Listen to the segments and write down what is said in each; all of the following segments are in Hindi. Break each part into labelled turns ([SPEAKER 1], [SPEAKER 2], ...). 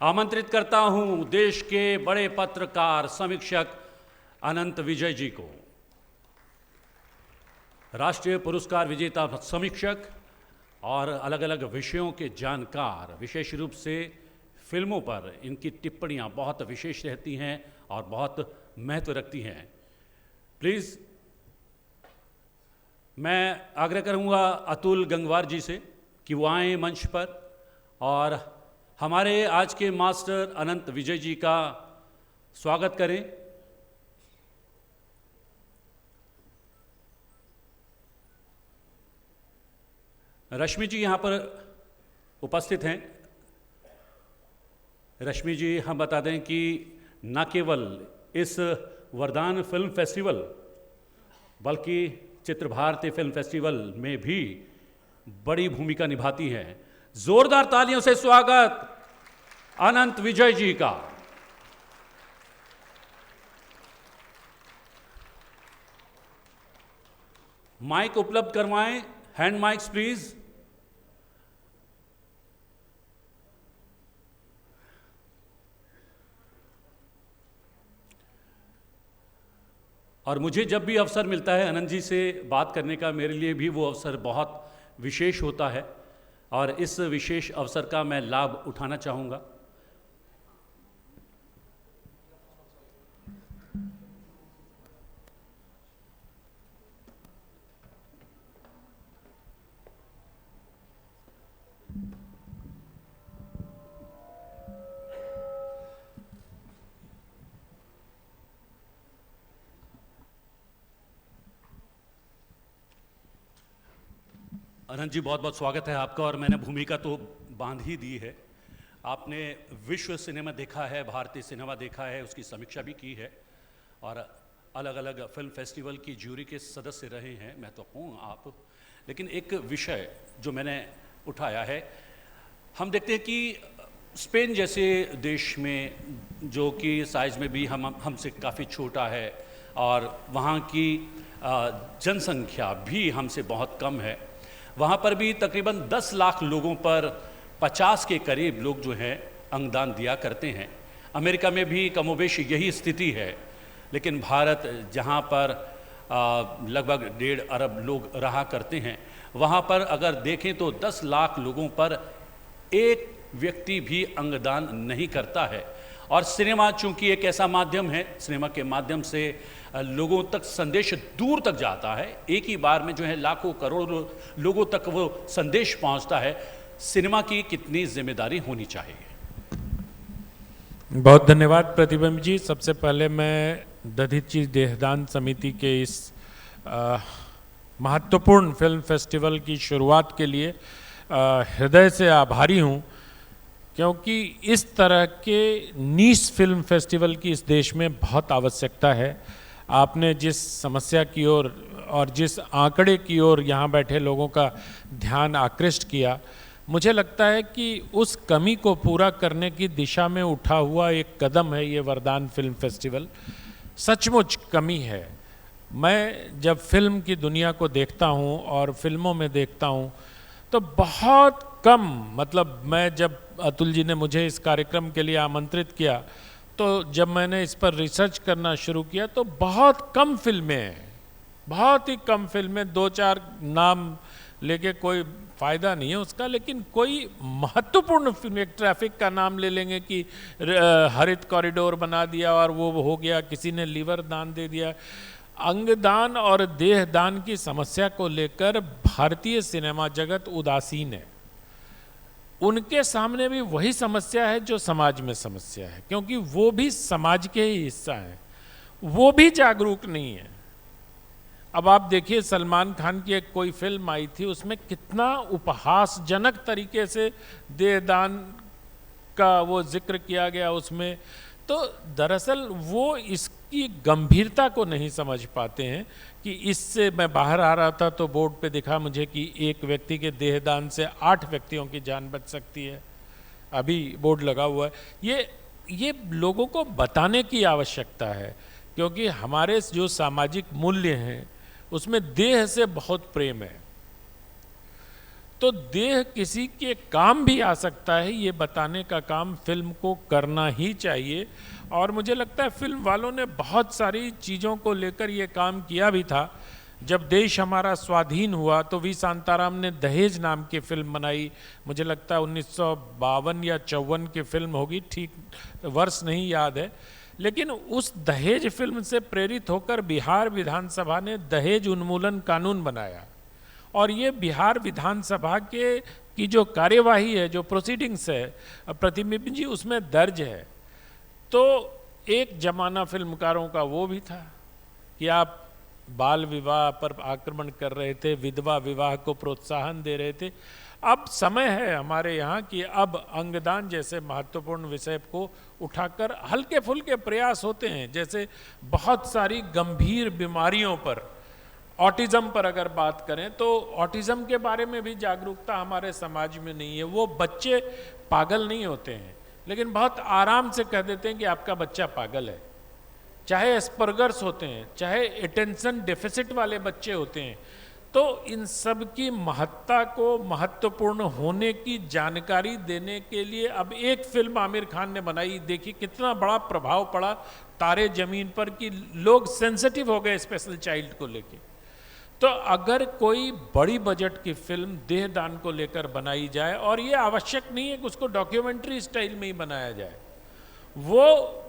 [SPEAKER 1] आमंत्रित करता हूं देश के बड़े पत्रकार समीक्षक अनंत विजय जी को। राष्ट्रीय पुरस्कार विजेता समीक्षक और अलग अलग विषयों के जानकार, विशेष रूप से फिल्मों पर इनकी टिप्पणियां बहुत विशेष रहती हैं और बहुत महत्व रखती हैं। प्लीज़ मैं आग्रह करूंगा अतुल गंगवार जी से कि वो आएँ मंच पर और हमारे आज के मास्टर अनंत विजय जी का स्वागत करें। रश्मि जी यहाँ पर उपस्थित हैं। रश्मि जी, हम बता दें कि न केवल इस वरदान फिल्म फेस्टिवल बल्कि चित्र भारती फिल्म फेस्टिवल में भी बड़ी भूमिका निभाती हैं। जोरदार तालियों से स्वागत अनंत विजय जी का। माइक उपलब्ध करवाएं, हैंड माइक्स प्लीज। और मुझे जब भी अवसर मिलता है अनंत जी से बात करने का, मेरे लिए भी वो अवसर बहुत विशेष होता है और इस विशेष अवसर का मैं लाभ उठाना चाहूँगा। अनंत जी, बहुत बहुत स्वागत है आपका। और मैंने भूमिका तो बांध ही दी है। आपने विश्व सिनेमा देखा है, भारतीय सिनेमा देखा है, उसकी समीक्षा भी की है और अलग अलग फिल्म फेस्टिवल की ज्यूरी के सदस्य रहे हैं, मैं तो हूँ आप। लेकिन एक विषय जो मैंने उठाया है, हम देखते हैं कि स्पेन जैसे देश में, जो कि साइज़ में भी हमसे काफ़ी छोटा है और वहाँ की जनसंख्या भी हमसे बहुत कम है, वहाँ पर भी तकरीबन 10 लाख लोगों पर 50 के करीब लोग जो हैं अंगदान दिया करते हैं। अमेरिका में भी कमोबेश यही स्थिति है। लेकिन भारत, जहाँ पर लगभग 1.5 अरब लोग रहा करते हैं, वहाँ पर अगर देखें तो 10 लाख लोगों पर एक व्यक्ति भी अंगदान नहीं करता है। और सिनेमा चूंकि एक ऐसा माध्यम है, सिनेमा के माध्यम से लोगों तक संदेश दूर तक जाता है, एक ही बार में जो है लाखों करोड़ों लोगों तक वो संदेश पहुंचता है। सिनेमा की कितनी जिम्मेदारी होनी चाहिए?
[SPEAKER 2] बहुत धन्यवाद प्रतिबिंब जी। सबसे पहले मैं दधीचि देहदान समिति के इस महत्वपूर्ण फिल्म फेस्टिवल की शुरुआत के लिए हृदय से आभारी हूँ, क्योंकि इस तरह के नीश फिल्म फेस्टिवल की इस देश में बहुत आवश्यकता है। आपने जिस समस्या की ओर और जिस आंकड़े की ओर यहाँ बैठे लोगों का ध्यान आकृष्ट किया, मुझे लगता है कि उस कमी को पूरा करने की दिशा में उठा हुआ एक कदम है ये वरदान फिल्म फेस्टिवल। सचमुच कमी है। मैं जब फिल्म की दुनिया को देखता हूँ और फिल्मों में देखता हूँ तो बहुत कम, मतलब मैं जब अतुल जी ने मुझे इस कार्यक्रम के लिए आमंत्रित किया तो जब मैंने इस पर रिसर्च करना शुरू किया तो बहुत कम फिल्में हैं, बहुत ही कम फिल्में। 2-4 नाम लेके कोई फ़ायदा नहीं है उसका, लेकिन कोई महत्वपूर्ण फिल्म, एक ट्रैफिक का नाम ले लेंगे कि हरित कॉरिडोर बना दिया और वो हो गया, किसी ने लीवर दान दे दिया। अंगदान और देहदान की समस्या को लेकर भारतीय सिनेमा जगत उदासीन है। उनके सामने भी वही समस्या है जो समाज में समस्या है, क्योंकि वो भी समाज के ही हिस्सा हैं, वो भी जागरूक नहीं है। अब आप देखिए, सलमान खान की एक कोई फिल्म आई थी, उसमें कितना उपहासजनक तरीके से देहदान का वो जिक्र किया गया उसमें। तो दरअसल वो इसकी गंभीरता को नहीं समझ पाते हैं कि इससे, मैं बाहर आ रहा था तो बोर्ड पे दिखा मुझे कि एक व्यक्ति के देहदान से 8 व्यक्तियों की जान बच सकती है। अभी बोर्ड लगा हुआ है। ये लोगों को बताने की आवश्यकता है, क्योंकि हमारे जो सामाजिक मूल्य हैं उसमें देह से बहुत प्रेम है। तो देह किसी के काम भी आ सकता है, ये बताने का काम फिल्म को करना ही चाहिए। और मुझे लगता है फिल्म वालों ने बहुत सारी चीज़ों को लेकर ये काम किया भी था। जब देश हमारा स्वाधीन हुआ तो वी शांताराम ने दहेज नाम की फिल्म बनाई, मुझे लगता है 1952 या 54 की फिल्म होगी, ठीक वर्ष नहीं याद है। लेकिन उस दहेज फिल्म से प्रेरित होकर बिहार विधानसभा ने दहेज उन्मूलन कानून बनाया, और ये बिहार विधानसभा की जो कार्यवाही है, जो प्रोसीडिंग्स है, प्रतिबिंब जी उसमें दर्ज है। तो एक जमाना फिल्मकारों का वो भी था कि आप बाल विवाह पर आक्रमण कर रहे थे, विधवा विवाह को प्रोत्साहन दे रहे थे। अब समय है हमारे यहाँ कि अब अंगदान जैसे महत्वपूर्ण विषय को उठाकर हल्के फुल्के प्रयास होते हैं। जैसे बहुत सारी गंभीर बीमारियों पर, ऑटिज़म पर अगर बात करें तो ऑटिज़म के बारे में भी जागरूकता हमारे समाज में नहीं है। वो बच्चे पागल नहीं होते हैं, लेकिन बहुत आराम से कह देते हैं कि आपका बच्चा पागल है। चाहे एस्पर्गर्स होते हैं, चाहे अटेंशन डेफिसिट वाले बच्चे होते हैं, तो इन सब की महत्ता को, महत्वपूर्ण होने की जानकारी देने के लिए अब एक फिल्म आमिर खान ने बनाई। देखिए कितना बड़ा प्रभाव पड़ा तारे जमीन पर कि लोग सेंसिटिव हो गए स्पेशल चाइल्ड को लेके। तो अगर कोई बड़ी बजट की फिल्म देहदान को लेकर बनाई जाए, और ये आवश्यक नहीं है कि उसको डॉक्यूमेंट्री स्टाइल में ही बनाया जाए, वो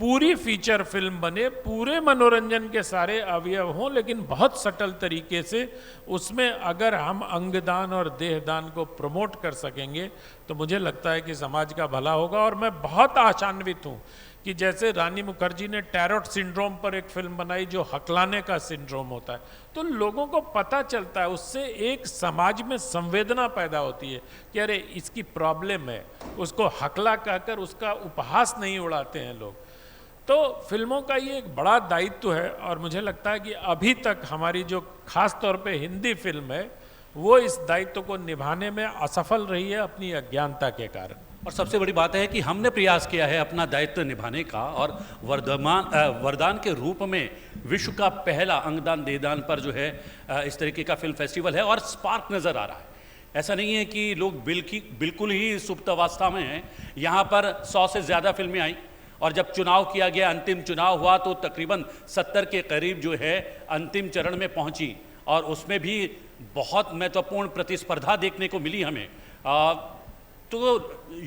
[SPEAKER 2] पूरी फीचर फिल्म बने, पूरे मनोरंजन के सारे अवयव हों, लेकिन बहुत सटल तरीके से उसमें अगर हम अंगदान और देहदान को प्रमोट कर सकेंगे तो मुझे लगता है कि समाज का भला होगा। और मैं बहुत आशान्वित हूँ कि जैसे रानी मुखर्जी ने टैरोट सिंड्रोम पर एक फिल्म बनाई जो हकलाने का सिंड्रोम होता है, तो लोगों को पता चलता है, उससे एक समाज में संवेदना पैदा होती है कि अरे इसकी प्रॉब्लम है, उसको हकला कहकर उसका उपहास नहीं उड़ाते हैं लोग। तो फिल्मों का ये एक बड़ा दायित्व है, और मुझे लगता है कि अभी तक हमारी जो खास तौर पे हिंदी फिल्म है वो इस दायित्व को निभाने में असफल रही है अपनी अज्ञानता के कारण।
[SPEAKER 1] और सबसे बड़ी बात है कि हमने प्रयास किया है अपना दायित्व निभाने का, और वरदान के रूप में विश्व का पहला अंगदान देहदान पर जो है इस तरीके का फिल्म फेस्टिवल है, और स्पार्क नज़र आ रहा है। ऐसा नहीं है कि लोग बिल्कुल ही सुप्त अवस्था में हैं। यहाँ पर 100 से ज़्यादा फिल्में आई, और जब चुनाव किया गया, अंतिम चुनाव हुआ, तो तकरीबन 70 के करीब जो है अंतिम चरण में पहुंची, और उसमें भी बहुत महत्वपूर्ण प्रतिस्पर्धा देखने को मिली हमें। तो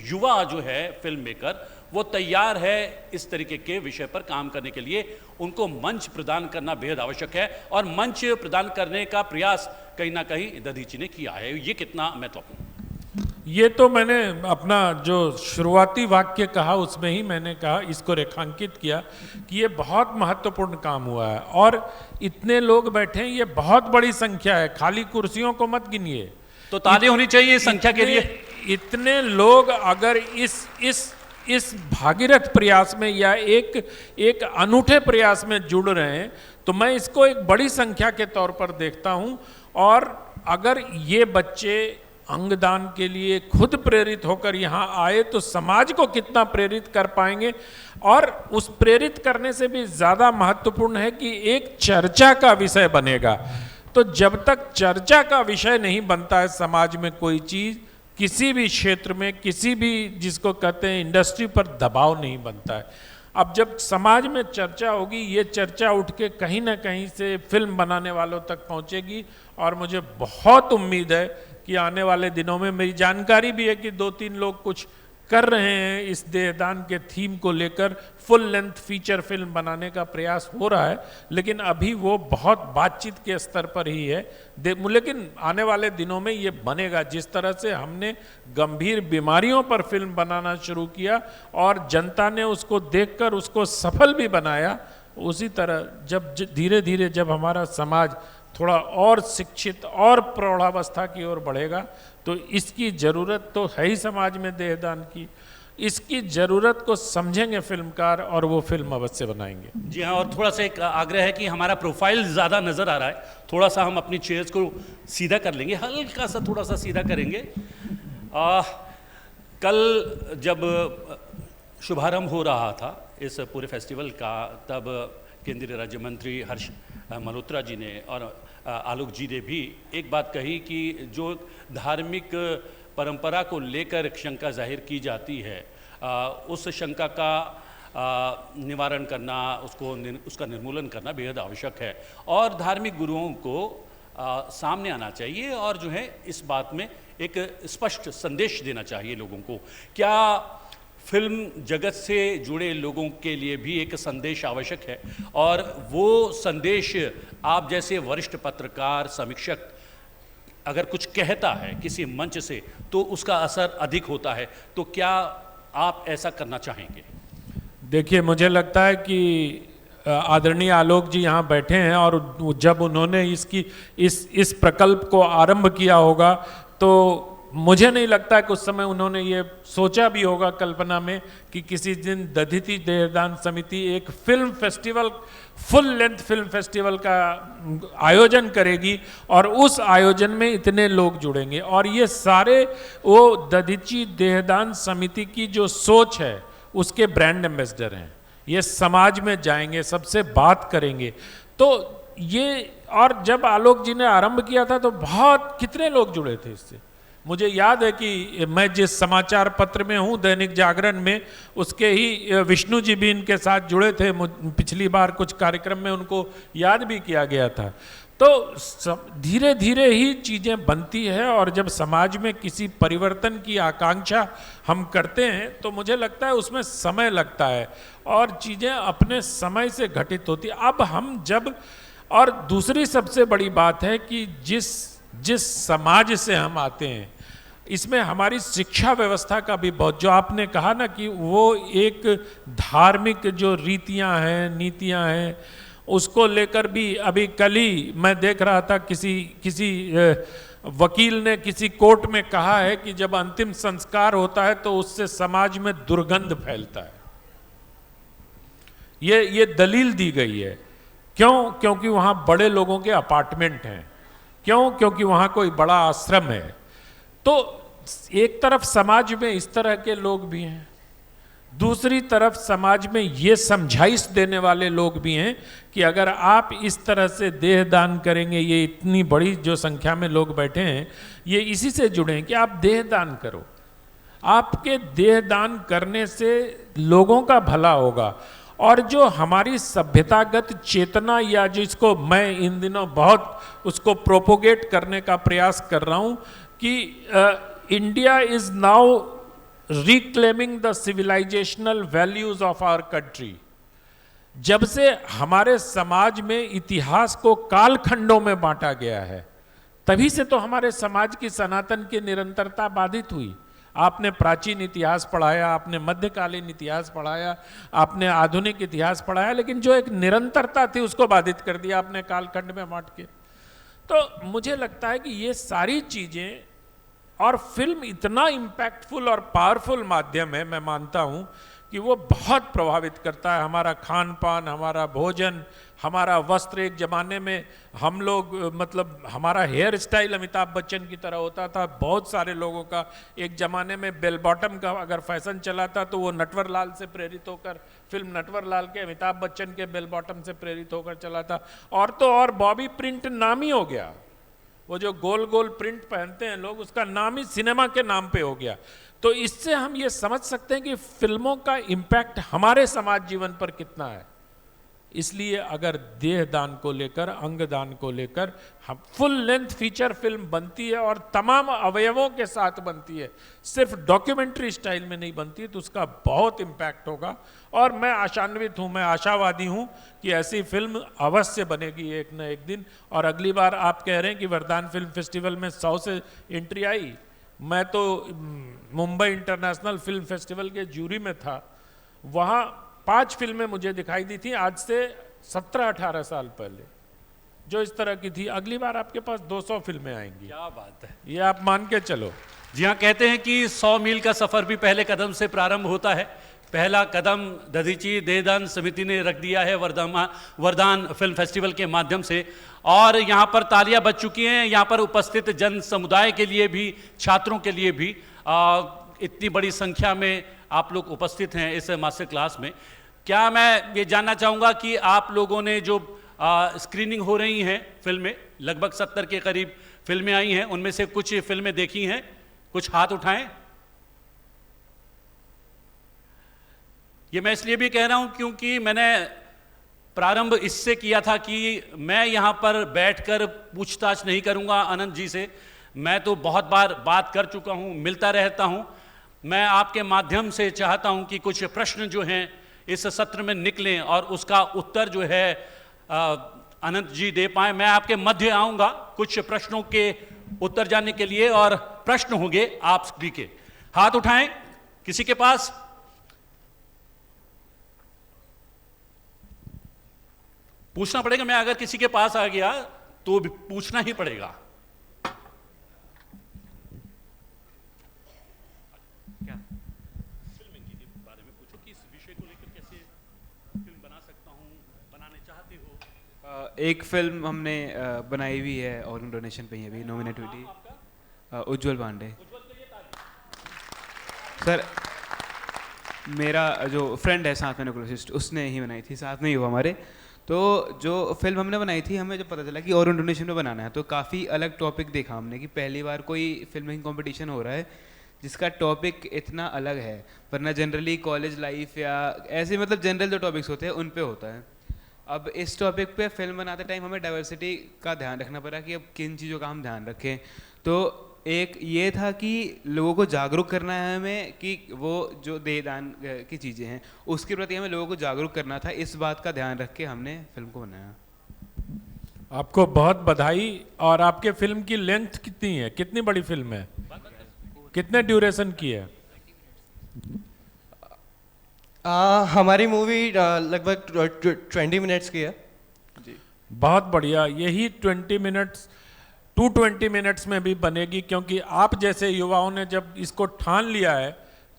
[SPEAKER 1] युवा जो है फिल्म मेकर वो तैयार है इस तरीके के विषय पर काम करने के लिए। उनको मंच प्रदान करना बेहद आवश्यक है, और मंच प्रदान करने का प्रयास कहीं ना कहीं दधीची ने किया है। ये कितना महत्वपूर्ण?
[SPEAKER 2] ये तो मैंने अपना जो शुरुआती वाक्य कहा उसमें ही मैंने कहा, इसको रेखांकित किया कि ये बहुत महत्वपूर्ण काम हुआ है, और इतने लोग बैठे हैं, ये बहुत बड़ी संख्या है, खाली कुर्सियों को मत गिनिए।
[SPEAKER 1] तो ताली होनी चाहिए इस संख्या के लिए।
[SPEAKER 2] इतने लोग अगर इस भागीरथ प्रयास में या एक अनूठे प्रयास में जुड़ रहे हैं, तो मैं इसको एक बड़ी संख्या के तौर पर देखता हूं। और अगर ये बच्चे अंगदान के लिए खुद प्रेरित होकर यहाँ आए तो समाज को कितना प्रेरित कर पाएंगे। और उस प्रेरित करने से भी ज़्यादा महत्वपूर्ण है कि एक चर्चा का विषय बनेगा। तो जब तक चर्चा का विषय नहीं बनता है समाज में कोई चीज़, किसी भी क्षेत्र में, किसी भी जिसको कहते हैं इंडस्ट्री पर दबाव नहीं बनता है। अब जब समाज में चर्चा होगी, ये चर्चा उठ के कहीं ना कहीं से फिल्म बनाने वालों तक पहुंचेगी, और मुझे बहुत उम्मीद है कि आने वाले दिनों में, मेरी जानकारी भी है कि 2-3 लोग कुछ कर रहे हैं इस देहदान के थीम को लेकर, फुल लेंथ फीचर फिल्म बनाने का प्रयास हो रहा है, लेकिन अभी वो बहुत बातचीत के स्तर पर ही है। लेकिन आने वाले दिनों में ये बनेगा। जिस तरह से हमने गंभीर बीमारियों पर फिल्म बनाना शुरू किया और जनता ने उसको देखकर उसको सफल भी बनाया, उसी तरह जब धीरे धीरे जब हमारा समाज थोड़ा और शिक्षित और प्रौढ़ावस्था की ओर बढ़ेगा, तो इसकी ज़रूरत तो है ही समाज में देहदान की। इसकी ज़रूरत को समझेंगे फिल्मकार, और वो फिल्म अवश्य बनाएंगे।
[SPEAKER 1] जी हाँ, और थोड़ा सा एक आग्रह है कि हमारा प्रोफाइल ज़्यादा नज़र आ रहा है, थोड़ा सा हम अपनी चेयर्स को सीधा कर लेंगे, हल्का सा थोड़ा सा सीधा करेंगे। कल जब शुभारंभ हो रहा था इस पूरे फेस्टिवल का, तब केंद्रीय राज्य मंत्री हर्ष मल्होत्रा जी ने और आलोक जी ने भी एक बात कही कि जो धार्मिक परंपरा को लेकर शंका जाहिर की जाती है, उस शंका का निवारण करना, उसका निर्मूलन करना बेहद आवश्यक है और धार्मिक गुरुओं को सामने आना चाहिए और जो है इस बात में एक स्पष्ट संदेश देना चाहिए लोगों को। क्या फिल्म जगत से जुड़े लोगों के लिए भी एक संदेश आवश्यक है और वो संदेश आप जैसे वरिष्ठ पत्रकार, समीक्षक अगर कुछ कहता है किसी मंच से तो उसका असर अधिक होता है, तो क्या आप ऐसा करना चाहेंगे?
[SPEAKER 2] देखिए, मुझे लगता है कि आदरणीय आलोक जी यहाँ बैठे हैं और जब उन्होंने इस प्रकल्प को आरंभ किया होगा तो मुझे नहीं लगता कि उस समय उन्होंने ये सोचा भी होगा कल्पना में कि किसी दिन दधीचि देहदान समिति एक film festival, full length film festival का आयोजन करेगी और उस आयोजन में इतने लोग जुड़ेंगे। और ये सारे वो दधीचि देहदान समिति की जो सोच है उसके ब्रांड एम्बेसडर हैं। ये समाज में जाएंगे, सबसे बात करेंगे। तो ये, और जब आलोक जी ने आरंभ किया था तो कितने लोग जुड़े थे इससे। मुझे याद है कि मैं जिस समाचार पत्र में हूँ, दैनिक जागरण में, उसके ही विष्णु जी भी इनके साथ जुड़े थे। पिछली बार कुछ कार्यक्रम में उनको याद भी किया गया था। तो धीरे धीरे ही चीज़ें बनती है और जब समाज में किसी परिवर्तन की आकांक्षा हम करते हैं तो मुझे लगता है उसमें समय लगता है और चीज़ें अपने समय से घटित होती। अब हम जब, और दूसरी सबसे बड़ी बात है कि जिस समाज से हम आते हैं इसमें हमारी शिक्षा व्यवस्था का भी बहुत, जो आपने कहा ना कि वो एक धार्मिक जो रीतियां हैं, नीतियां हैं, उसको लेकर भी अभी कल ही मैं देख रहा था किसी वकील ने किसी कोर्ट में कहा है कि जब अंतिम संस्कार होता है तो उससे समाज में दुर्गंध फैलता है। ये दलील दी गई है। क्यों? क्योंकि वहां बड़े लोगों के अपार्टमेंट हैं। क्यों? क्योंकि वहां कोई बड़ा आश्रम है। तो एक तरफ समाज में इस तरह के लोग भी हैं, दूसरी तरफ समाज में ये समझाइश देने वाले लोग भी हैं कि अगर आप इस तरह से देह दान करेंगे, ये इतनी बड़ी जो संख्या में लोग बैठे हैं ये इसी से जुड़े हैं कि आप देह दान करो। आपके देह दान करने से लोगों का भला होगा। और जो हमारी सभ्यतागत चेतना, या जिसको मैं इन दिनों बहुत उसको प्रोपोगेट करने का प्रयास कर रहा हूं कि India is now reclaiming the civilizational values of our country. जब से हमारे समाज में इतिहास को कालखंडों में बांटा गया है, तभी से तो हमारे समाज की सनातन की निरंतरता बाधित हुई। आपने प्राचीन इतिहास पढ़ाया, आपने मध्यकालीन इतिहास पढ़ाया, आपने आधुनिक इतिहास पढ़ाया, लेकिन जो एक निरंतरता थी उसको बाधित कर दिया आपने कालखंड में बांट के। तो मुझे लगता है कि ये सारी चीजें, और फिल्म इतना इम्पैक्टफुल और पावरफुल माध्यम है, मैं मानता हूं कि वो बहुत प्रभावित करता है हमारा खान पान, हमारा भोजन, हमारा वस्त्र। एक जमाने में हम लोग, मतलब हमारा हेयर स्टाइल अमिताभ बच्चन की तरह होता था बहुत सारे लोगों का। एक जमाने में बेल बॉटम का अगर फैशन चला था तो वो नटवर लाल से प्रेरित होकर, फिल्म नटवर लाल के अमिताभ बच्चन के बेल बॉटम से प्रेरित होकर चला था। और तो और बॉबी प्रिंट नाम ही हो गया, वो जो गोल गोल प्रिंट पहनते हैं लोग, उसका नाम ही सिनेमा के नाम पे हो गया। तो इससे हम ये समझ सकते हैं कि फिल्मों का इम्पैक्ट हमारे समाज जीवन पर कितना है। इसलिए अगर देह दान को लेकर, अंग दान को लेकर हम फुल लेंथ फीचर फिल्म बनती है और तमाम अवयवों के साथ बनती है, सिर्फ डॉक्यूमेंट्री स्टाइल में नहीं बनती है, तो उसका बहुत इम्पैक्ट होगा। और मैं आशान्वित हूँ, मैं आशावादी हूँ कि ऐसी फिल्म अवश्य बनेगी एक न एक दिन। और अगली बार आप कह रहे हैं कि वरदान फिल्म फेस्टिवल में 100 से एंट्री आई। मैं तो मुंबई इंटरनेशनल फिल्म फेस्टिवल के जूरी में था, वहाँ 5 फिल्में मुझे दिखाई दी थी आज से 17-18 साल पहले, जो इस तरह की थी। अगली बार आपके पास 200 फिल्में आएंगी।
[SPEAKER 1] क्या बात है,
[SPEAKER 2] ये आप मान के चलो।
[SPEAKER 1] जी हाँ, कहते हैं कि 100 मील का सफर भी पहले कदम से प्रारंभ होता है। पहला कदम दधीचि देहदान समिति ने रख दिया है वरदान फिल्म फेस्टिवल के माध्यम से, और यहाँ पर तालियां बज चुकी हैं। यहाँ पर उपस्थित जन समुदाय के लिए भी, छात्रों के लिए भी इतनी बड़ी संख्या में आप लोग उपस्थित हैं इस मास्टर क्लास में। क्या मैं ये जानना चाहूँगा कि आप लोगों ने जो स्क्रीनिंग हो रही हैं फिल्में, लगभग 70 के करीब फिल्में आई हैं, उनमें से कुछ फिल्में देखी हैं, कुछ हाथ उठाएं। ये मैं इसलिए भी कह रहा हूं क्योंकि मैंने प्रारंभ इससे किया था कि मैं यहां पर बैठकर पूछताछ नहीं करूंगा अनंत जी से, मैं तो बहुत बार बात कर चुका हूं, मिलता रहता हूं। मैं आपके माध्यम से चाहता हूं कि कुछ प्रश्न जो हैं इस सत्र में निकलें और उसका उत्तर जो है अनंत जी दे पाए। मैं आपके मध्य आऊंगा कुछ प्रश्नों के उत्तर जानने के लिए, और प्रश्न होंगे आप सभी के। हाथ उठाएं किसी के पास। पूछना पड़ेगा, मैं अगर किसी के पास आ गया तो भी पूछना ही पड़ेगा। क्या फिल्मिंग के बारे में पूछो कि इस विषय को लेकर कैसे फिल्म बना सकता हूं, बनाने चाहते हो?
[SPEAKER 3] एक फिल्म हमने बनाई हुई है और डोनेशन पे ही अभी नॉमिनेट हुई थी, उज्जवल पांडे। सर मेरा जो फ्रेंड है साथ में निकोलसिस्ट, उसने ही बनाई थी, साथ में ही हुआ हमारे। तो जो फिल्म हमने बनाई थी, हमें जब पता चला कि और डोनेशन में बनाना है, तो काफ़ी अलग टॉपिक देखा हमने कि पहली बार कोई फिल्म मेकिंग कंपटीशन हो रहा है जिसका टॉपिक इतना अलग है, वरना जनरली कॉलेज लाइफ या ऐसे मतलब जनरल जो टॉपिक्स होते हैं उन पे होता है। अब इस टॉपिक पे फिल्म बनाते टाइम हमें डाइवर्सिटी का ध्यान रखना पड़ा कि अब किन चीज़ों का हम ध्यान रखें। तो एक ये था कि लोगों को जागरूक करना है हमें कि वो जो देहदान की चीज़ें हैं उसके प्रति हमें लोगों को जागरूक करना था। इस बात का ध्यान रख के हमने फिल्म को बनाया।
[SPEAKER 2] आपको बहुत बधाई। और आपके फिल्म की लेंथ कितनी है, कितनी बड़ी फिल्म है, कितने ड्यूरेशन की है?
[SPEAKER 4] हमारी मूवी लगभग 20 मिनट्स की है
[SPEAKER 3] जी।
[SPEAKER 2] बहुत बढ़िया। यही 20 मिनट्स 220 मिनट्स में भी बनेगी, क्योंकि आप जैसे युवाओं ने जब इसको ठान लिया है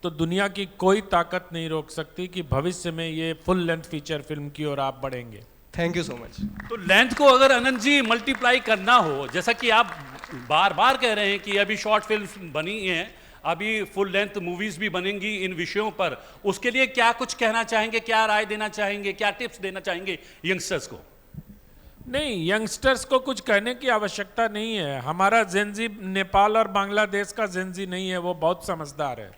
[SPEAKER 2] तो दुनिया की कोई ताकत नहीं रोक सकती कि भविष्य में ये फुल लेंथ फीचर फिल्म की ओर आप बढ़ेंगे।
[SPEAKER 4] Thank you so much.
[SPEAKER 1] तो लेंथ को अगर अनंत जी मल्टीप्लाई करना हो, जैसा कि आप बार बार कह रहे हैं कि अभी शॉर्ट फिल्म बनी हैं, अभी फुल लेंथ मूवीज भी बनेंगी इन विषयों पर, उसके लिए क्या कुछ कहना चाहेंगे, क्या राय देना चाहेंगे, क्या टिप्स देना चाहेंगे यंगस्टर्स को?
[SPEAKER 2] नहीं, यंगस्टर्स को कुछ कहने की आवश्यकता नहीं है। हमारा जेनजी नेपाल और बांग्लादेश का जेनजी नहीं है, वो बहुत समझदार है।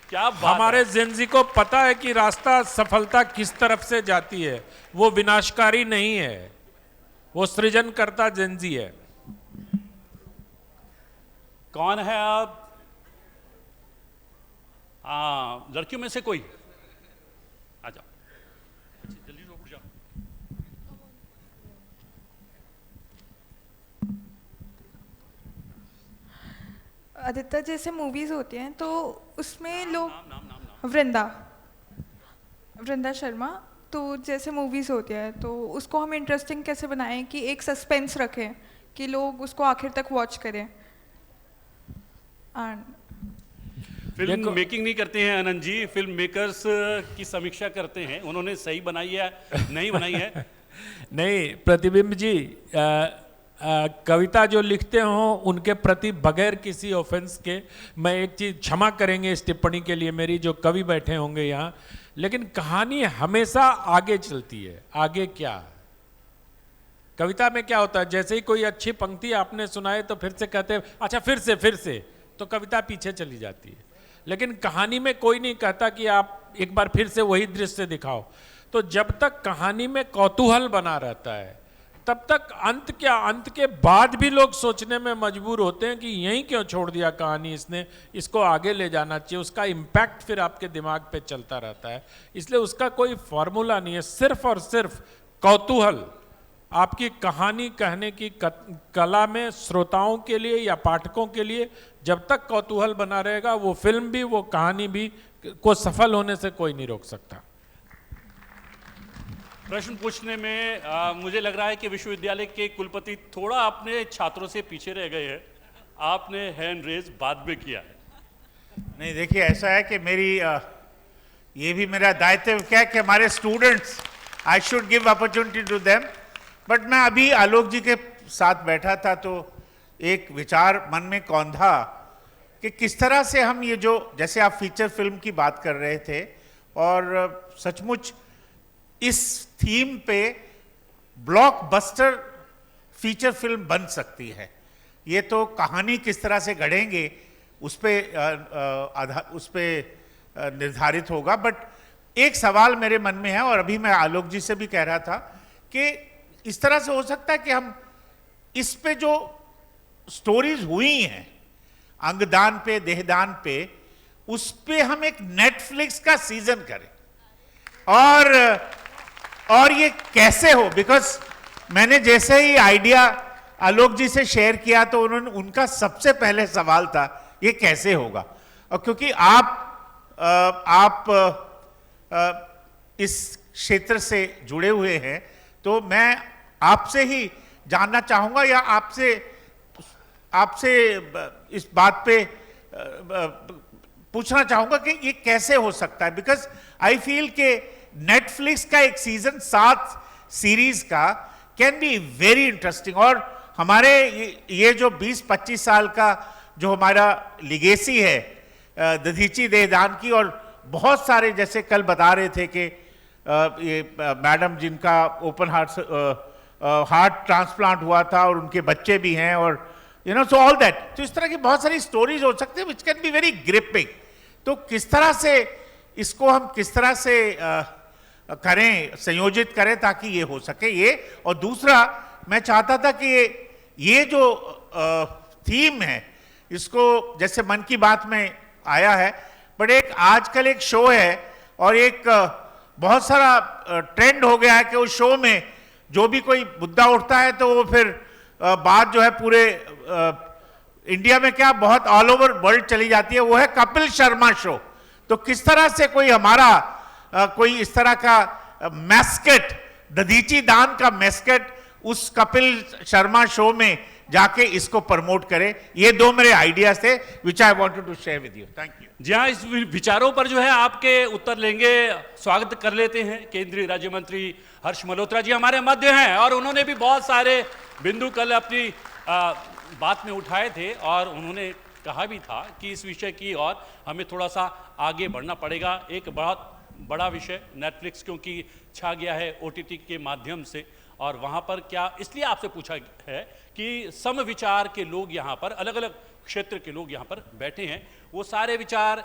[SPEAKER 1] क्या बात
[SPEAKER 2] हमारे
[SPEAKER 1] है?
[SPEAKER 2] जेनजी को पता है कि रास्ता सफलता किस तरफ से जाती है, वो विनाशकारी नहीं है, वो सृजनकर्ता जेनजी है।
[SPEAKER 1] कौन है आप? हाँ, लड़कियों में से कोई आ जाओ, जल्दी से उठ जाओ।
[SPEAKER 5] आदित्य, जैसे मूवीज होती हैं तो उसमें लोग
[SPEAKER 1] नाम।
[SPEAKER 5] वृंदा शर्मा, तो जैसे मूवीज होती है तो उसको हम इंटरेस्टिंग कैसे बनाएं कि एक सस्पेंस रखें कि लोग उसको आखिर तक वॉच करें।
[SPEAKER 1] फिल्म मेकिंग नहीं करते हैं अनंत जी, फिल्म मेकर्स की समीक्षा करते हैं, उन्होंने सही बनाई है नहीं बनाई है।
[SPEAKER 2] नहीं प्रतिबिंब जी, कविता जो लिखते हो उनके प्रति बगैर किसी ऑफेंस के मैं एक चीज क्षमा करेंगे इस टिप्पणी के लिए मेरी, जो कवि बैठे होंगे यहाँ, लेकिन कहानी हमेशा आगे चलती है। आगे क्या कविता में क्या होता है, जैसे ही कोई अच्छी पंक्ति आपने सुनाए तो फिर से कहते हैं अच्छा फिर से, तो कविता पीछे चली जाती है। लेकिन कहानी में कोई नहीं कहता कि आप एक बार फिर से वही दृश्य दिखाओ। तो जब तक कहानी में कौतूहल बना रहता है तब तक अंत के बाद भी लोग सोचने में मजबूर होते हैं कि यहीं क्यों छोड़ दिया कहानी इसने, इसको आगे ले जाना चाहिए। उसका इम्पैक्ट फिर आपके दिमाग पे चलता रहता है। इसलिए उसका कोई फॉर्मूला नहीं है, सिर्फ और सिर्फ कौतूहल आपकी कहानी कहने की कला में श्रोताओं के लिए या पाठकों के लिए जब तक कौतूहल बना रहेगा, वो फिल्म भी वो कहानी भी को सफल होने से कोई नहीं रोक सकता।
[SPEAKER 1] प्रश्न पूछने में मुझे लग रहा है कि विश्वविद्यालय के कुलपति थोड़ा अपने छात्रों से पीछे रह गए हैं। आपने हैंड रेज बाद में किया है।
[SPEAKER 6] नहीं, देखिए ऐसा है कि मेरी ये भी मेरा दायित्व क्या है कि हमारे students, I should give opportunity to them. But मैं अभी आलोक जी के साथ बैठा था तो एक विचार मन में कौंधा कि किस तरह से हम ये जो, जैसे आप फीचर फिल्म की बात कर रहे थे और सचमुच इस थीम पे ब्लॉकबस्टर फीचर फिल्म बन सकती है। ये तो कहानी किस तरह से गढ़ेंगे उस पे निर्धारित होगा। बट एक सवाल मेरे मन में है, और अभी मैं आलोक जी से भी कह रहा था कि इस तरह से हो सकता है कि हम इस पे जो स्टोरीज हुई हैं अंगदान पे, देहदान पे, उस पे हम एक नेटफ्लिक्स का सीजन करें। और ये कैसे हो, बिकॉज मैंने जैसे ही आइडिया आलोक जी से शेयर किया तो उनका सबसे पहले सवाल था ये कैसे होगा। और क्योंकि आप इस क्षेत्र से जुड़े हुए हैं, तो मैं आपसे ही जानना चाहूंगा, या आपसे इस बात पे पूछना चाहूंगा कि ये कैसे हो सकता है। बिकॉज आई फील कि नेटफ्लिक्स का एक सीजन 7 सीरीज का कैन बी वेरी इंटरेस्टिंग। और हमारे ये जो 20-25 साल का जो हमारा लिगेसी है दधीची देहदान की, और बहुत सारे जैसे कल बता रहे थे कि ये मैडम जिनका ओपन हार्ट ट्रांसप्लांट हुआ था और उनके बच्चे भी हैं, और सो ऑल दैट, तो इस तरह की बहुत सारी स्टोरीज हो सकती है which can be very gripping. तो किस तरह से इसको हम किस तरह से करें, संयोजित करें ताकि ये हो सके ये। और दूसरा मैं चाहता था कि ये जो थीम है इसको जैसे मन की बात में आया है, बट एक आजकल एक शो है और एक बहुत सारा ट्रेंड हो गया है कि उस शो में जो भी कोई मुद्दा उठता है तो वो फिर बात जो है पूरे इंडिया में क्या बहुत ऑल ओवर वर्ल्ड चली जाती है, वो है कपिल शर्मा शो। तो किस तरह से कोई हमारा कोई इस तरह का मैस्केट, दधीची दान का मैस्केट उस कपिल शर्मा शो में जाके इसको प्रमोट करे। ये दो मेरे आइडियाज थे which I wanted to share with you. Thank you.
[SPEAKER 1] जी हाँ, इस विचारों पर जो है आपके उत्तर लेंगे, स्वागत कर लेते हैं केंद्रीय राज्य मंत्री हर्ष मल्होत्रा जी हमारे मध्य हैं, और उन्होंने भी बहुत सारे बिंदु कल अपनी बात में उठाए थे, और उन्होंने कहा भी था कि इस विषय की और हमें थोड़ा सा आगे बढ़ना पड़ेगा। एक बहुत बड़ा विषय नेटफ्लिक्स क्योंकि छा गया है OTT के माध्यम से, और वहाँ पर क्या इसलिए आपसे पूछा है कि सम विचार के लोग यहाँ पर, अलग अलग क्षेत्र के लोग यहाँ पर बैठे हैं, वो सारे विचार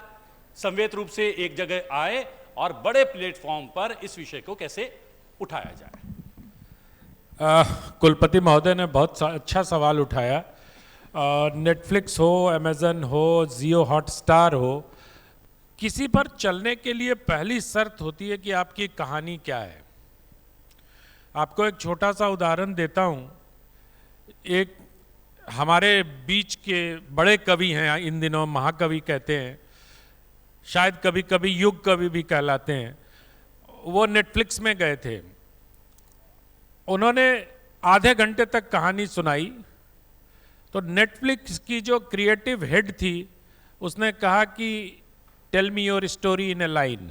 [SPEAKER 1] संवेद रूप से एक जगह आए और बड़े प्लेटफॉर्म पर इस विषय को कैसे उठाया जाए।
[SPEAKER 2] कुलपति महोदय ने बहुत अच्छा सवाल उठाया। नेटफ्लिक्स हो, अमेजन हो, जियो हॉटस्टार हो, किसी पर चलने के लिए पहली शर्त होती है कि आपकी कहानी क्या है। आपको एक छोटा सा उदाहरण देता हूँ। एक हमारे बीच के बड़े कवि हैं, इन दिनों महाकवि कहते हैं, शायद कभी कभी युग कवि भी कहलाते हैं, वो नेटफ्लिक्स में गए थे। उन्होंने आधे घंटे तक कहानी सुनाई, तो नेटफ्लिक्स की जो क्रिएटिव हेड थी उसने कहा कि tell me your story in a line.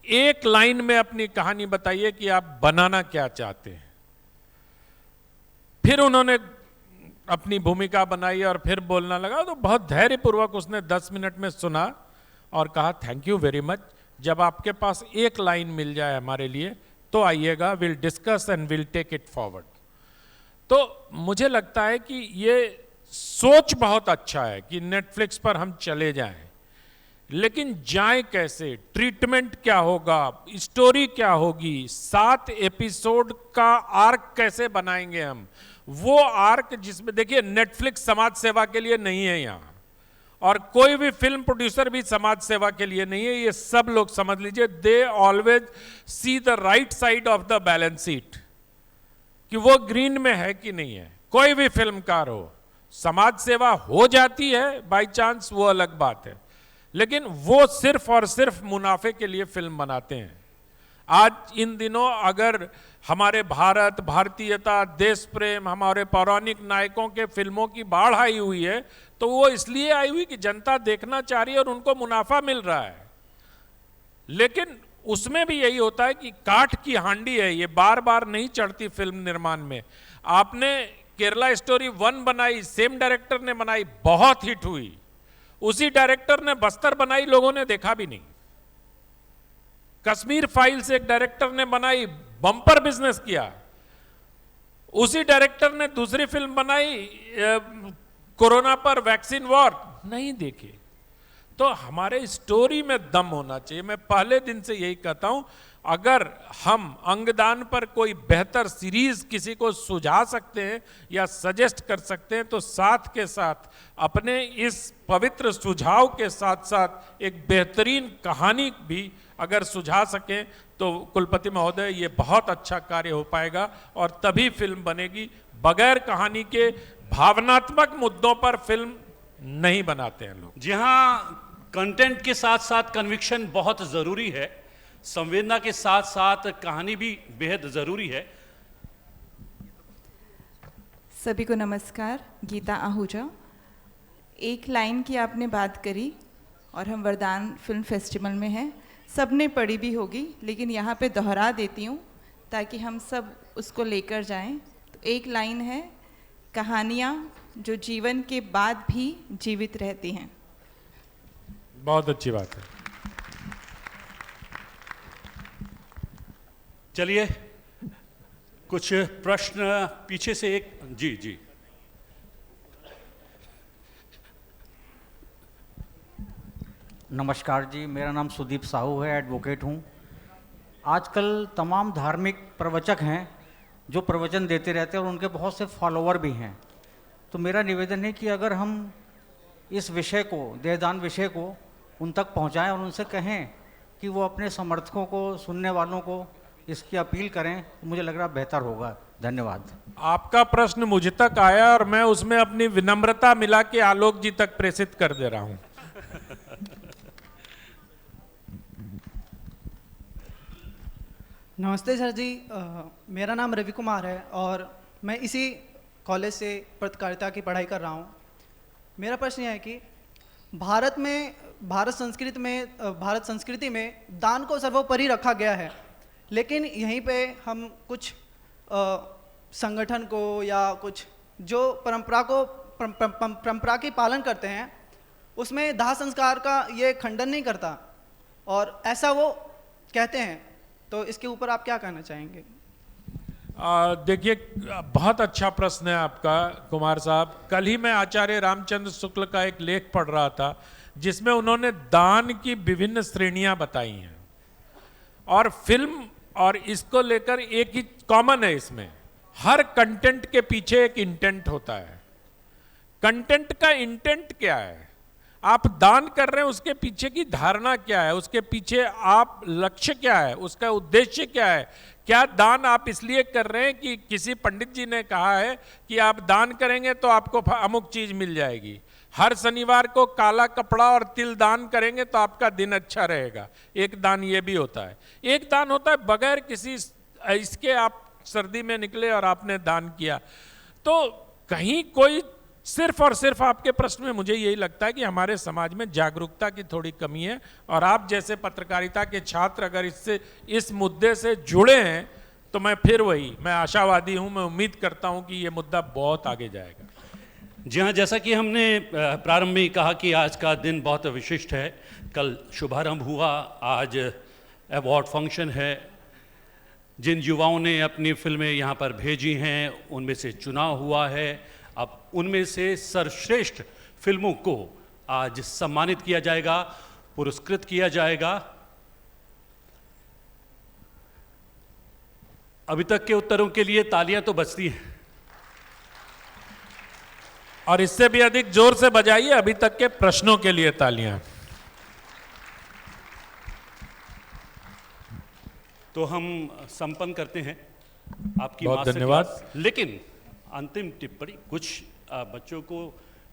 [SPEAKER 2] एक लाइन में अपनी कहानी बताइए कि आप बनाना क्या चाहते हैं। फिर उन्होंने अपनी भूमिका बनाई और फिर बोलना लगा, तो बहुत धैर्यपूर्वक उसने 10 मिनट में सुना और कहा थैंक यू वेरी मच, जब आपके पास एक लाइन मिल जाए हमारे लिए तो आइएगा, will discuss and will take it forward. तो मुझे लगता है कि ये सोच बहुत अच्छा है कि नेटफ्लिक्स पर हम चले जाएं, लेकिन जाएं कैसे, ट्रीटमेंट क्या होगा, स्टोरी क्या होगी, 7 एपिसोड का आर्क कैसे बनाएंगे हम, वो आर्क जिसमें देखिए नेटफ्लिक्स समाज सेवा के लिए नहीं है यहाँ, और कोई भी फिल्म प्रोड्यूसर भी समाज सेवा के लिए नहीं है। ये सब लोग समझ लीजिए, they always see the right side of the balance sheet, कि वो ग्रीन में है कि नहीं है। कोई भी फिल्मकार हो, समाज सेवा हो जाती है बाय चांस, वो अलग बात है, लेकिन वो सिर्फ और सिर्फ मुनाफे के लिए फिल्म बनाते हैं। आज इन दिनों अगर हमारे भारत, भारतीयता, देश प्रेम, हमारे पौराणिक नायकों के फिल्मों की बाढ़ आई हुई है, तो वो इसलिए आई हुई कि जनता देखना चाह रही है और उनको मुनाफा मिल रहा है। लेकिन उसमें भी यही होता है कि काठ की हांडी है, ये बार बार नहीं चढ़ती फिल्म निर्माण में। आपने केरला स्टोरी 1 बनाई, सेम डायरेक्टर ने बनाई, बहुत हिट हुई। उसी डायरेक्टर ने बस्तर बनाई, लोगों ने देखा भी नहीं। कश्मीर फाइल्स एक डायरेक्टर ने बनाई, बम्पर बिजनेस किया। उसी डायरेक्टर ने दूसरी फिल्म बनाई कोरोना पर, वैक्सीन वॉर, नहीं देखे। तो हमारे स्टोरी में दम होना चाहिए। मैं पहले दिन से यही कहता हूं, अगर हम अंगदान पर कोई बेहतर सीरीज किसी को सुझा सकते हैं या सजेस्ट कर सकते हैं, तो साथ के साथ अपने इस पवित्र सुझाव के साथ साथ एक बेहतरीन कहानी भी अगर सुझा सकें तो कुलपति महोदय ये बहुत अच्छा कार्य हो पाएगा और तभी फिल्म बनेगी। बगैर कहानी के भावनात्मक मुद्दों पर फिल्म नहीं बनाते हैं लोग।
[SPEAKER 1] जी हाँ, कंटेंट के साथ साथ कन्विक्शन बहुत ज़रूरी है, संवेदना के साथ साथ कहानी भी बेहद ज़रूरी है।
[SPEAKER 7] सभी को नमस्कार। गीता आहूजा। एक लाइन की आपने बात करी और हम वरदान फिल्म फेस्टिवल में हैं, सबने पढ़ी भी होगी, लेकिन यहाँ पे दोहरा देती हूँ ताकि हम सब उसको लेकर जाएं। तो एक लाइन है, कहानियाँ जो जीवन के बाद भी जीवित रहती हैं।
[SPEAKER 2] बहुत अच्छी बात है।
[SPEAKER 1] चलिए कुछ प्रश्न पीछे से एक जी जी
[SPEAKER 8] नमस्कार जी, मेरा नाम सुदीप साहू है, एडवोकेट हूँ। आजकल तमाम धार्मिक प्रवचक हैं जो प्रवचन देते रहते हैं और उनके बहुत से फॉलोअर भी हैं। तो मेरा निवेदन है कि अगर हम इस विषय को, देहदान विषय को उन तक पहुँचाएं और उनसे कहें कि वो अपने समर्थकों को, सुनने वालों को इसकी अपील करें, तो मुझे लग रहा बेहतर होगा। धन्यवाद।
[SPEAKER 2] आपका प्रश्न मुझ तक आया और मैं उसमें अपनी विनम्रता मिला के आलोक जी तक प्रेषित कर दे रहा हूँ।
[SPEAKER 9] नमस्ते सर जी, मेरा नाम रवि कुमार है और मैं इसी कॉलेज से पत्रकारिता की पढ़ाई कर रहा हूँ। मेरा प्रश्न यह है कि भारत संस्कृति में दान को सर्वोपरि रखा गया है, लेकिन यहीं पे हम कुछ संगठन को या कुछ जो परंपरा की पालन करते हैं उसमें दाह संस्कार का ये खंडन नहीं करता और ऐसा वो कहते हैं। तो इसके ऊपर आप क्या कहना चाहेंगे?
[SPEAKER 2] देखिए, बहुत अच्छा प्रश्न है आपका कुमार साहब। कल ही मैं आचार्य रामचंद्र शुक्ल का एक लेख पढ़ रहा था जिसमें उन्होंने दान की विभिन्न श्रेणियां बताई हैं और फिल्म और इसको लेकर एक ही कॉमन है, इसमें हर कंटेंट के पीछे एक इंटेंट होता है। कंटेंट का इंटेंट क्या है, आप दान कर रहे हैं उसके पीछे की धारणा क्या है, उसके पीछे आप लक्ष्य क्या है, उसका उद्देश्य क्या है। क्या दान आप इसलिए कर रहे हैं कि किसी पंडित जी ने कहा है कि आप दान करेंगे तो आपको अमुक चीज मिल जाएगी, हर शनिवार को काला कपड़ा और तिल दान करेंगे तो आपका दिन अच्छा रहेगा। एक दान ये भी होता है। एक दान होता है बगैर किसी इसके, आप सर्दी में निकले और आपने दान किया। तो कहीं कोई सिर्फ और सिर्फ आपके प्रश्न में मुझे यही लगता है कि हमारे समाज में जागरूकता की थोड़ी कमी है और आप जैसे पत्रकारिता के छात्र अगर इस मुद्दे से जुड़े हैं तो मैं आशावादी हूं, मैं उम्मीद करता हूं कि ये मुद्दा बहुत आगे जाएगा।
[SPEAKER 1] जी हाँ, जैसा कि हमने प्रारंभ में कहा कि आज का दिन बहुत विशिष्ट है। कल शुभारंभ हुआ, आज अवार्ड फंक्शन है। जिन युवाओं ने अपनी फिल्में यहाँ पर भेजी हैं उनमें से चुनाव हुआ है। अब उनमें से सर्वश्रेष्ठ फिल्मों को आज सम्मानित किया जाएगा, पुरस्कृत किया जाएगा। अभी तक के उत्तरों के लिए तालियां तो बजती हैं
[SPEAKER 2] और इससे भी अधिक जोर से बजाइए अभी तक के प्रश्नों के लिए तालियां।
[SPEAKER 1] तो हम संपन्न करते हैं आपकी
[SPEAKER 2] बहुत
[SPEAKER 1] मास्टर
[SPEAKER 2] धन्यवाद।
[SPEAKER 1] क्लास। लेकिन अंतिम टिप्पणी कुछ बच्चों को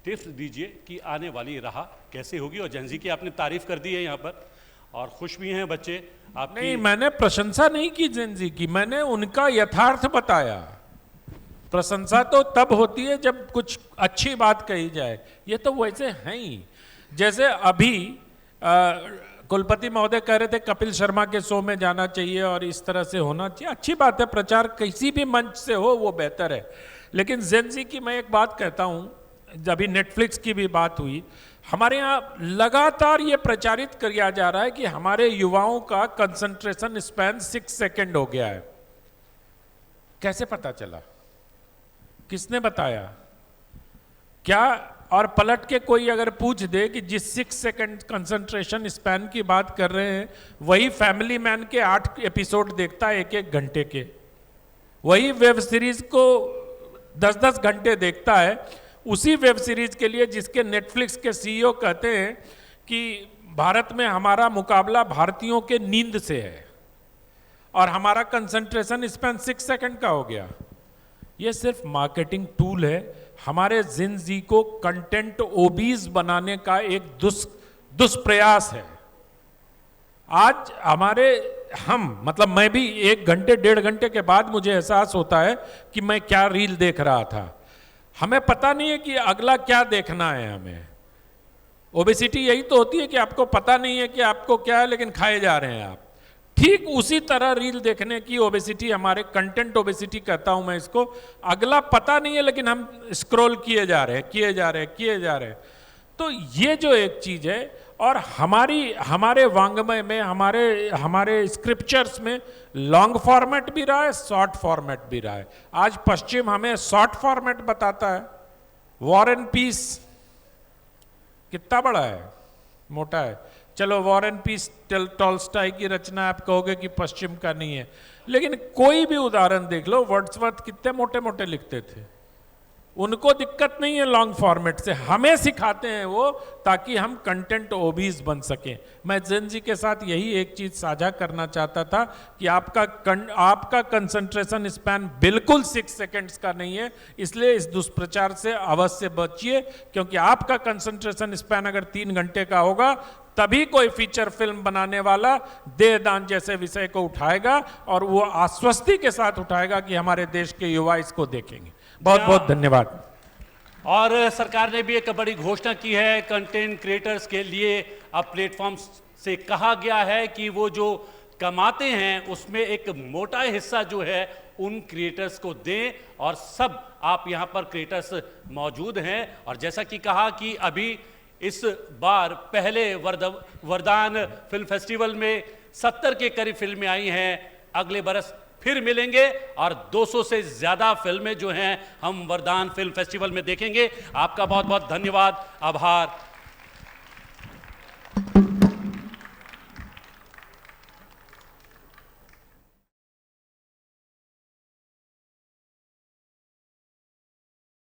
[SPEAKER 1] टिप्स दीजिए कि आने वाली राह कैसे होगी। और जैन जी की आपने तारीफ कर दी है यहाँ पर और खुश भी हैं बच्चे आपकी।
[SPEAKER 2] नहीं, मैंने प्रशंसा नहीं की जैन जी की, मैंने उनका यथार्थ बताया। प्रशंसा तो तब होती है जब कुछ अच्छी बात कही जाए, ये तो वैसे हैं ही। जैसे अभी कुलपति महोदय कह रहे थे कपिल शर्मा के शो में जाना चाहिए और इस तरह से होना चाहिए। अच्छी बात है, प्रचार किसी भी मंच से हो वो बेहतर है। लेकिन जैन जी की मैं एक बात कहता हूँ, अभी नेटफ्लिक्स की भी बात हुई, हमारे यहाँ लगातार ये प्रचारित किया जा रहा है कि हमारे युवाओं का कंसंट्रेशन स्पैन 6 सेकंड हो गया है। कैसे पता चला? किसने बताया? क्या? और पलट के कोई अगर पूछ दे कि जिस 6 सेकंड कंसंट्रेशन स्पैन की बात कर रहे हैं वही फैमिली मैन के 8 एपिसोड देखता है 1-1 घंटे के, वही वेब सीरीज को 10-10 घंटे देखता है, उसी वेब सीरीज के लिए जिसके नेटफ्लिक्स के सीईओ कहते हैं कि भारत में हमारा मुकाबला भारतीयों के नींद से है और हमारा कंसंट्रेशन स्पैन 6 सेकंड का हो गया। ये सिर्फ मार्केटिंग टूल है, हमारे जिंदगी को कंटेंट ओबीज बनाने का एक दुष्प्रयास है। आज मतलब मैं भी 1 घंटे 1.5 घंटे के बाद मुझे एहसास होता है कि मैं क्या रील देख रहा था। हमें पता नहीं है कि अगला क्या देखना है हमें। ओबेसिटी यही तो होती है कि आपको पता नहीं है कि आपको क्या है, लेकिन खाए जा रहे हैं आप। ठीक उसी तरह रील देखने की ओबेसिटी, हमारे कंटेंट ओबेसिटी कहता हूं मैं इसको। अगला पता नहीं है लेकिन हम स्क्रॉल किए जा रहे हैं। तो ये जो एक चीज है, और हमारे वांग्मय में, हमारे स्क्रिप्चर्स में लॉन्ग फॉर्मेट भी रहा है, शॉर्ट फॉर्मेट भी रहा है। आज पश्चिम हमें शॉर्ट फॉर्मेट बताता है। वॉर एंड पीस कितना बड़ा है, मोटा है। चलो वॉर एंड पीस टॉल्स्टॉय की रचना, आप कहोगे कि पश्चिम का नहीं है, लेकिन कोई भी उदाहरण देख लो, वर्ड्सवर्थ कितने मोटे मोटे लिखते थे। उनको दिक्कत नहीं है लॉन्ग फॉर्मेट से, हमें सिखाते हैं वो ताकि हम कंटेंट ओबीज बन सकें। मैं जेन जी के साथ यही एक चीज साझा करना चाहता था कि आपका कंसंट्रेशन स्पैन बिल्कुल 6 सेकंड्स का नहीं है, इसलिए इस दुष्प्रचार से अवश्य बचिए, क्योंकि आपका कंसंट्रेशन स्पैन अगर 3 घंटे का होगा तभी कोई फीचर फिल्म बनाने वाला देहदान जैसे विषय को उठाएगा, और वो आश्वस्ति के साथ उठाएगा कि हमारे देश के युवा इसको देखेंगे। बहुत बहुत धन्यवाद।
[SPEAKER 1] और सरकार ने भी एक बड़ी घोषणा की है कंटेंट क्रिएटर्स के लिए। अब प्लेटफॉर्म से कहा गया है कि वो जो कमाते हैं उसमें एक मोटा हिस्सा जो है उन क्रिएटर्स को दें, और सब आप यहाँ पर क्रिएटर्स मौजूद हैं। और जैसा कि कहा कि अभी इस बार पहले वरदान फिल्म फेस्टिवल में 70 के करीब फिल्में आई हैं। अगले बरस फिर मिलेंगे और 200 से ज्यादा फिल्में जो हैं हम वरदान फिल्म फेस्टिवल में देखेंगे। आपका बहुत बहुत धन्यवाद, आभार।